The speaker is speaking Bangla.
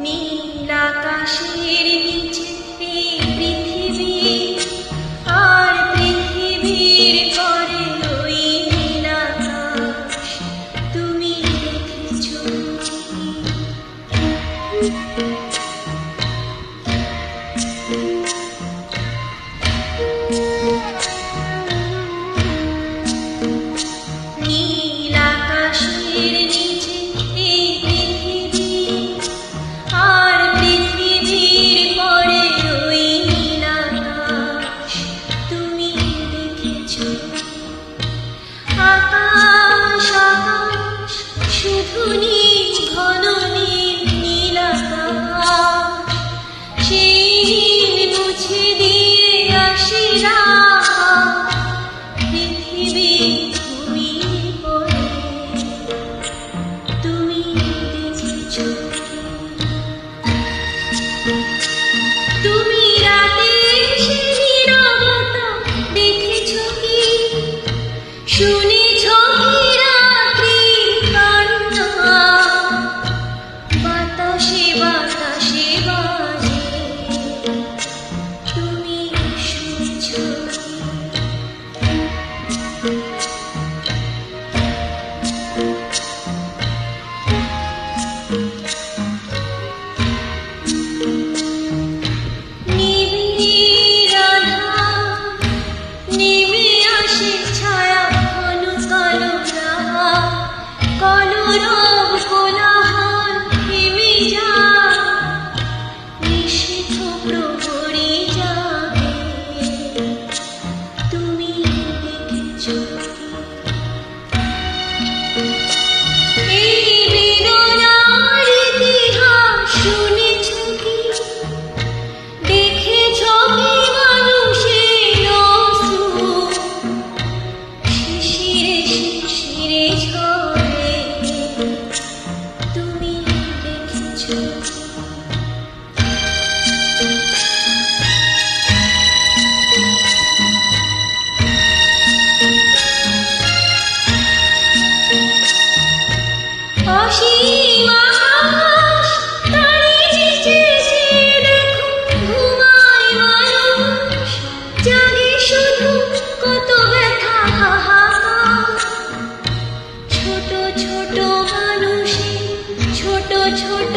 নীল আকাশের নিচে এই পৃথিবী, আর পৃথিবীর পরে ওই নীল আকাশ। তুমি দেখেছো নীল আকাশের নিচে এই পৃথিবী, আর পৃথিবীর পরে ওই নীল আকাশ। তুমি দেখেছো আকাশ আকাশ শুধু নীল, ঘন নীল, নীল আকাশ। সেই নীল মুছে দিয়ে আসে রাত, পৃথিবী ঘুমিয়ে পড়ে। তুমি দেখেছো তুমি রাতের সেই নীরবতা দেখেছো কি? শুনেছো কি রাত্রির কান্না? বাতাসে বাতাসে বাজে, তুমি শুনেছো কি? নিবিড় আঁধার নেমে আসে ছায়া, ঘন কালো রাত, কলরব কোলাহল থেমে যায়, নিষিদ্ধ প্রহরী জাগে। তুমি দেখেছো এই বেদনার ইতিহাস? শুনেছো কি? দেখেছো কি মানুষের অশ্রু শিশিরে শিশিরে ঝরে? তুমি দেখেছো অসীম আকাশ তারিয়ে চেয়েছে, দেখো ঘুমায় মানুষ, জাগে শুধু কত ব্যথা হাহাকার। ছোট ছোট মানুষের ছোট ছোট